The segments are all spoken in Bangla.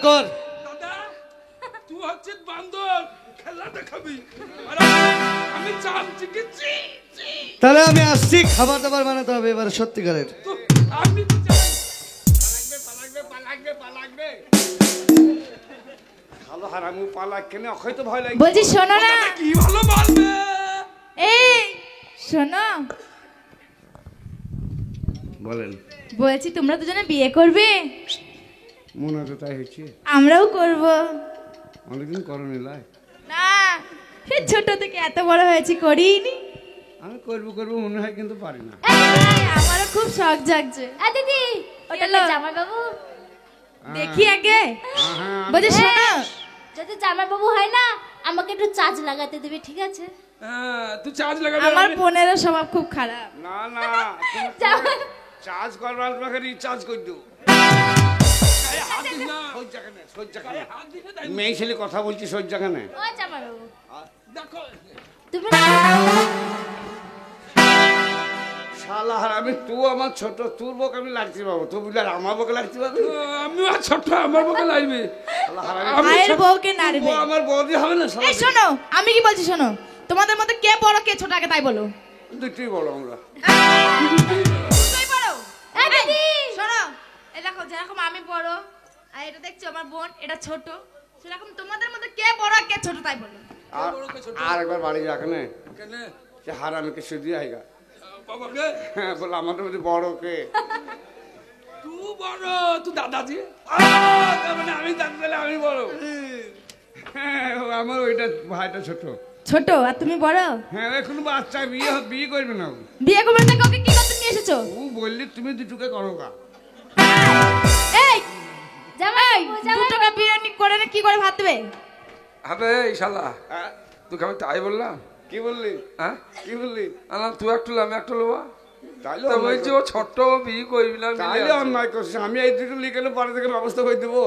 কর। দাদা তুই হচ্ছে বান্দর, খেলা দেখাবি আর আমি চাল শিখেছি। তাহলে আমি আসছি, খাবার দাবার বানাতে হবে এবার সত্যিকারের। আমি তো চাই পালাগবে ভালো হারামু পালাক কেন হয়তো ভয় লাগে। বলছি শোনো না, কি ভালো মারবে। এই শোনো, বলেন। বলছি তোমরা দুজনে বিয়ে করবে? মনে হয় তাই হয়েছে। আমরাও করব। অনেকদিন করনি লাই। না, সেই ছোট থেকে এত বড় হয়েছি করিনি। আমি করবো মনে হয় কিন্তু পারি না। আমারও খুব শখ জাগছে। দিদি ওটা হ্যালো। জামাই বাবু, দেখি আগে। বলছি শোনো, যদি জামাই বাবু হয় না আমাকে একটু চার্জ লাগাতে দিবি, ঠিক আছে? হ্যাঁ তুই চার্জ লাগাবি। আমার বোনেরও স্বভাব খুব খারাপ। না চার্জ করবার তোমাকে রিচার্জ করে দেবো। হাত দিস না। হাত দিস না, মেয়ে ছেলে কথা বলছি সজ্জা কেন? ও জামাই বাবু দেখো তুমি শালা হারামি, তুই আমার ছোট, তোর বউকে আমি লাগতে পাবো, তুই বুঝলে আমার বউকে লাগতে পাবি? আমিও আর ছোট, আমার বকে লাগবে। শালা হারামি, ভাইয়ের বউকে নাড়বে। ও আমার বৌদি হবে না শালা। এই শোনো, আমি কি বলছি শোনো, তোমাদের মধ্যে কে বড় কে ছোট আগে তাই বলো। দুটোই বলো আমরা। তুই বড়? এই দিদি শোনো, এই দেখো যেরকম আমি বড় আর এটা দেখছো আমার বোন, এটা ছোট, সেরকম তোমাদের মধ্যে কে বড় কে ছোট তাই বলো। আর একবার বাড়ি যাক না, কেন সে হারামিকে শুধু আইগা। বাবাকে হ্যাঁ বলে আমাদের মধ্যে বড় কে? তুই বড়, তুই দাদাজি। তার মানে আমি জানতে আমি বড়। হ্যাঁ আমার ওইটা ভাইটা ছোট। ছোট আর তুমি বড়? হ্যাঁ এখন বাচ্চা বিয়ে করবে না। বিয়ে করবে না, ওকে কি করতে নিয়ে এসেছো? ও বললি তুমি দুটোকে করো গা। এই জামাই দু টাকা বিরিয়ানি করে না কি করে ভাত দেবে? আবে এই শালা, হ্যাঁ, তোকে আমি তাই বললাম। কি বললি? হ্যাঁ কি বললি? আলাম তুই একটু আমি একটু লোবা। তাইলে তো অন্যায় বলছি ও ছোট্ট বিয়ে করবি না, মিলে তাইলে আছে। অন্যায় করছিস। আমি এই দুটো লিখে পরে থেকে ব্যবস্থা করে দেবো।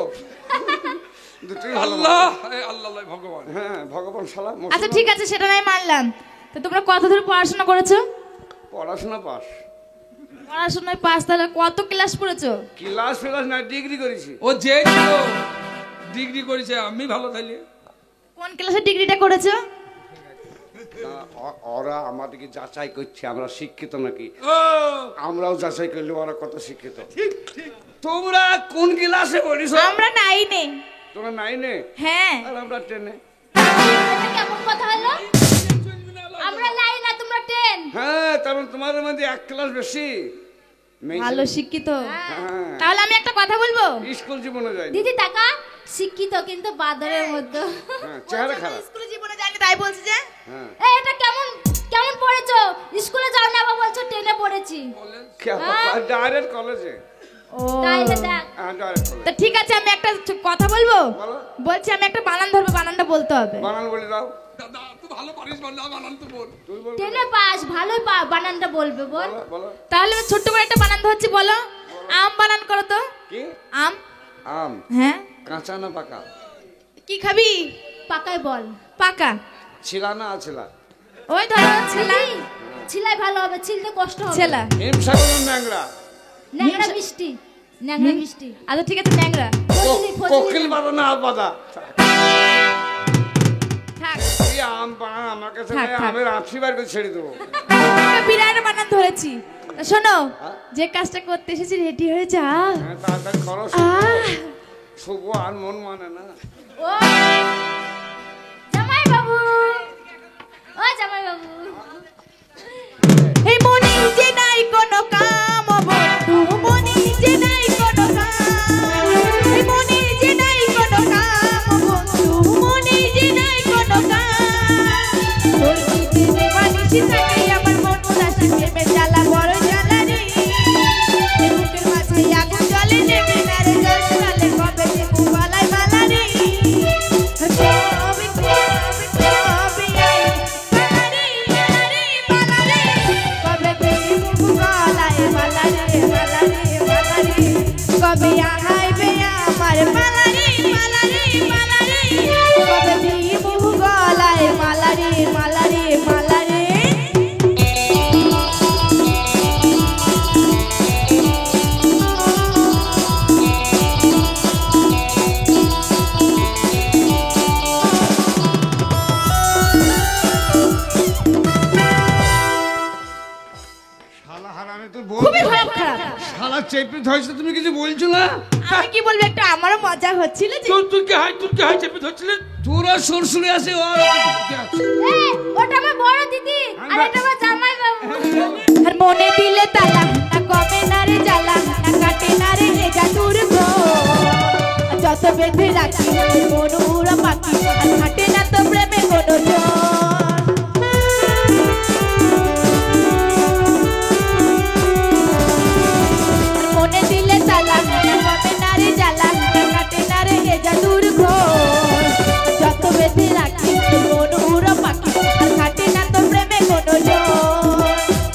দুটোই ভালো। আল্লাহ আল্লাহ ভগবান। হ্যাঁ ভগবান শালা। আচ্ছা ঠিক আছে, সেটা নাই মানলাম। তো তোমরা কত দূর পড়াশোনা করেছো? পড়াশোনা পাস। পড়াশোনায় পাস, তাহলে কত ক্লাস পড়েছো? ক্লাস ফেলাস না, ডিগ্রি করেছি। ও যে ছিল ডিগ্রি করেছে, আমি ভালো থাইলে। কোন ক্লাসে ডিগ্রিটা করেছো? না, ওরা আমাদেরকে যাচাই করছে আমরা শিক্ষিত নাকি। ও আমরাও যাচাই করলে ওরা কত শিক্ষিত। তোমরা কোন ক্লাসে পড়িস? আমরা নাইনে। তোমরা নাইনে? হ্যাঁ। আর আমরা টেনে। এটা কেমন কথা হলো? আমরা লাই না তোমরা 10। হ্যাঁ তারপর তোমাদের মধ্যে এক ক্লাস বেশি। ভালো শিক্ষিত। হ্যাঁ তাহলে আমি একটা কথা বলবো। স্কুল জীবনে যাই। দিদি টাকা শিক্ষিত কিন্তু বাদরের মধ্যে। হ্যাঁ চেহারা খারাপ। স্কুলে জীবনে যাইনি তাই বলছি যে। হ্যাঁ এই এটা কেমন কেমন পড়েছো? স্কুলে যাও না, আবার বলছো 10 পড়েছি। ডাইরেক্ট কলেজে। ও তাইলে দেখ হ্যাঁ ডাইরেক্ট কলেজ। তো ঠিক আছে, আমি একটা কথা বলবো। বলো। বলছি আমি একটা বানান ধরবো, বানানটা বলতে হবে। বানান বলে দাও। দাদা তুই ভালো পারিস, বানা বানান তো বল। তুই বল। 10 পাস, ভালোই বানানটা বলবে বল। বলো বলো। তাহলে আমি ছোট্ট করে একটা বানান ধরছি, বলো। আম বানান করো তো। কি? আম। আম হ্যাঁ। কাঁচা না পাকা? কি খাবি? পাকায় বল। পাকা। ছিলা না আছিলা? ওই ধরো ছেলা। ছিলাই ভালো হবে, ছিলতে কষ্ট হবে। ছেলা। হিমসা কোন ন্যাংরা? ন্যাংরা মিষ্টি, ন্যাংরা মিষ্টি। আচ্ছা ঠিক আছে, ন্যাংরা। ফজলি কোকিল বাদা না বাদা? থাক। এই আম বানান আমার কাছে থাক, নাই, থাক। আমের আঁঠি বার করে ছেড়ে দেবো। বিরাট বানান ধরেছি। শোনো, যে কাজটা করতে এসেছি রেডি হয়ে যা। হ্যাঁ তাড়াতাড়ি করো। আহ, শুভ আর মন মানে না। ও জামাই বাবু, ও জামাই বাবু। এই মনে যে নাই কোনো কাম বন্ধু, মনে যে নাই কোনো কাম, এই মনে যে নাই কোনো কাম বন্ধু, মনে যে নাই কোনো কাম, তোর কি দিনে বানিস থাকে আমার মন উদাসী প্রেমের জ্বালা বড় জ্বালা রে, এই বুকের মাঝে আগুন জ্বলে নেবে না রে, জল জ্বালে কবে দেবো বালাই বালা রে, কবে কবে কবে আরে আরে চেপে ধরছে, তুমি কিছু বলছো না? আমি কি বলবো, একটা আমারও মজা হচ্ছিল যে। তুই কি হাই চেপে ধরছিলি? তোরা সুরসুরে আছে ওর এই, ওটা আমার বড় দিদি আর এটা আমার জামাই বাবু। আর মনে দিলে তালা না কমে না রে জ্বালা, না কাটে না রে এ জাদুর গো। যত বেঁধে রাখি মন উড়া পাখি, আর হাঁটে না তো প্রেমে কোনো জোর। আর মনে দিলে তালা না কমে না রে জ্বালা, না কাটে না রে এ জাদুর গো। যত বেঁধে রাখি মন উড়া পাখি, আর হাঁটে না তো প্রেমে কোনো জোর।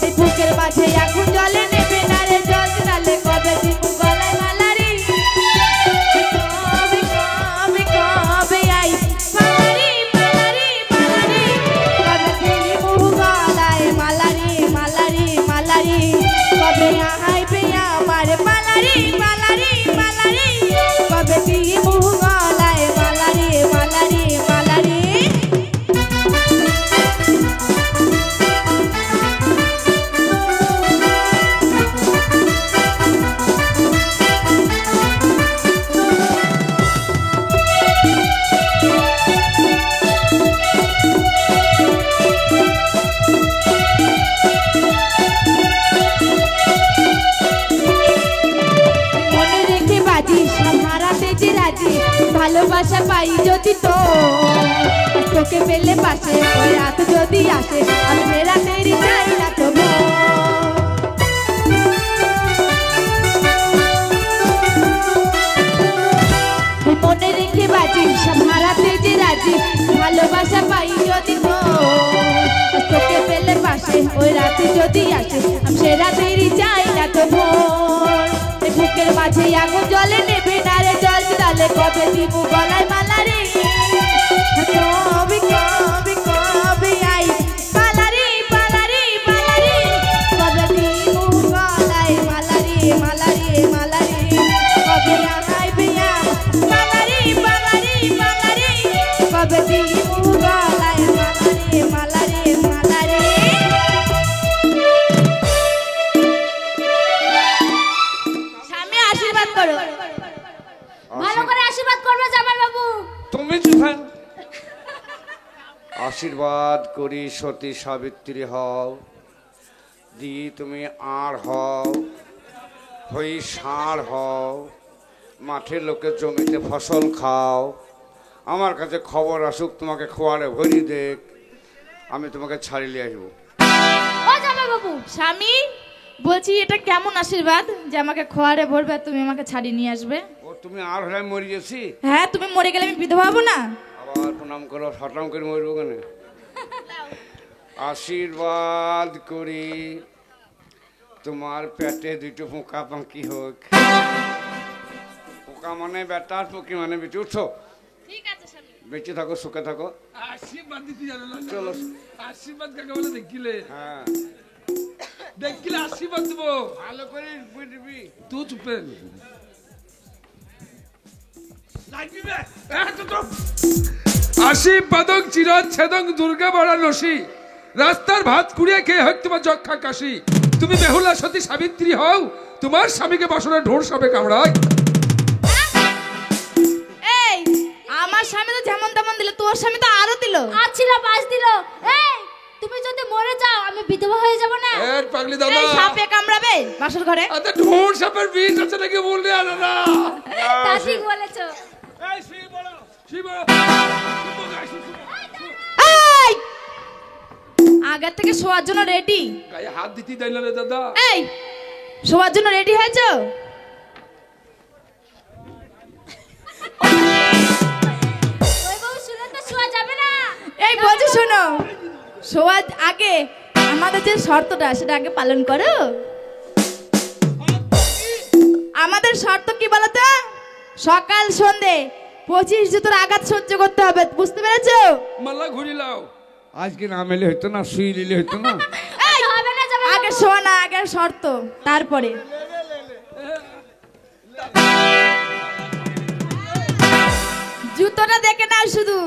এই বুকের মাঝে আগুন জ্বলে, নেবে না রে জল নালে কবে দিব গলায় মালা রে। কবে কবে কবে আই মালা রে মালা রে মালা রে, কবে দিব গলায় মালা রে মালা রে মালা রে, কবে আইবে আমার মালা রে মালা রে মালা রে, কবে দিব গলায় মালা রে মালা রে মালা রে। মনে রেখে বাজি সব হারাতে যে রাজি, ভালোবাসা পাই যদি তো তোকে পেলে পাশে, ওই রাত যদি আসে আমি ফেরাতেই চাই না তো ভোর। মনে রেখে বাজি সব হারাতে যে রাজি, ভালোবাসা পাই যদি তো তোকে পেলে পাশে, ওই রাতে যদি আসে আমি সে রাতেরই চাই না তো ভোর। এই বুকের মাঝে আগুন জ্বলে, নেবে না রে জল ডালে, কবে দিব গলায় মালা রে। কবে কবে কবে আই মালা রে মালা রে মালা রে, কবে দিব গলায় মালা রে মালা রে মালা রে, কবে আইবে মালা রে মালা রে মালা রে, কবে দিব গলায় মালা রে মালা রে মালা রে। স্বামী আশীর্বাদ করো। ভালো করে আশীর্বাদ করবে জামাই বাবু। তুমি তুফান আশীর্বাদ করি সতী সাবিত্রী হও, দি তুমি আর হও, হই ষাঁড় হও, মাঠের লোকের জমিতে ফসল খাও, আমার কাছে খবর আসুক তোমাকে খোয়ারে ভরি দেখ, আমি তোমাকে ছাড়িয়ে আসবো। ও জামাই বাবু, স্বামী বলছি এটা কেমন আশীর্বাদ যে আমাকে খোয়ারে ভরবে আর তুমি আমাকে ছাড়িয়ে নিয়ে আসবে? ও তুমি আর হলে মরে গেছি, হ্যাঁ, তুমি মরে গেলে আমি বিধবা হবো না? আবার প্রণাম করো, হঠাম করে মরবো কেন? আশীর্বাদ করি তোমার পেটে দুটো পোকা পাঁকি হোক। পোকা মানে বেটার, পকি মানে বেটে। উঠো, ঠিক আছে স্বামী। বেঁচে থাকো, সুখে থাকো। আশীর্বাদ দিতে জানো না? চলো। আশীর্বাদ কাকে বলে দেখিলে? হ্যাঁ, দেখিলে আশীর্বাদ দেবো। ভালো করে বুঝবি। তুই চুপে আশীর্বাদক চিরচ্ছেদং দুর্গা বড়া নসি, রাস্তার ভাত কুড়িয়ে খেয়ে হোক তোমার যক্ষা কাশি। তুমি বেহুলা সতী সাবিত্রী হও, তোমার স্বামীকে বসনে ঢোর সবে কামড়ায়। এই আমার স্বামী তো যেমন তেমন দিল, তোর স্বামী তো আরো দিল। আছিলা বাস দিল। এই, তুমি যদি মরে যাও আমি বিধবা হয়ে যাব না? এর পাগলি দাদা, এই সাপে কামড়াবে বাসর ঘরে? আচ্ছা ঢোর সাপের বিষ আছে নাকি বললে? আরে না, তা ঠিক বলেছো। এই শুই বলো, শুই বলো। এই আগের থেকে শোয়ার জন্য রেডি? গায়ে হাত দিতে দেয় না রে দাদা। এই শোয়ার জন্য রেডি হয়েছো? ওই বউ শুনে তো শোয়া যাবে না। এই বলছি শোনো, শোয়ার আগে আমাদের যে শর্তটা সেটা আগে পালন করো। আমাদের শর্ত কি বলতো? সকাল সন্ধে 25 জুতোর আঘাত সহ্য করতে হবে, বুঝতে পেরেছো? মাল্লা ঘুরিলাও। আজকে না মেলে হইতো না, শুই নিলে হইতো না। এই, হবে না জামাই আগে বাবু। শোয়া না, আগে শর্ত তারপরে। জুতোটা দেখে নাও শুধু।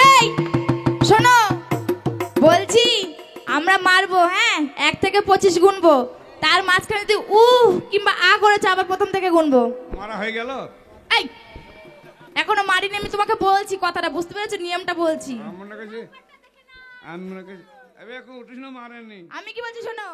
এই শোনো, বলছি আমরা মারবো, হ্যাঁ 1 থেকে 25 গুনবো, তার মাঝখানে তুই কিংবা আ করেছে আবার প্রথম থেকে গুনবো। মারা হয়ে গেল। এই এখনো মারিনি, আমি তোমাকে বলছি কথাটা, বুঝতে পেরেছো? নিয়মটা বলছি। আমার মনে করছি আমি মনে করছি এখন উঠিস না মারেনি। আমি কি বলছি শোনো,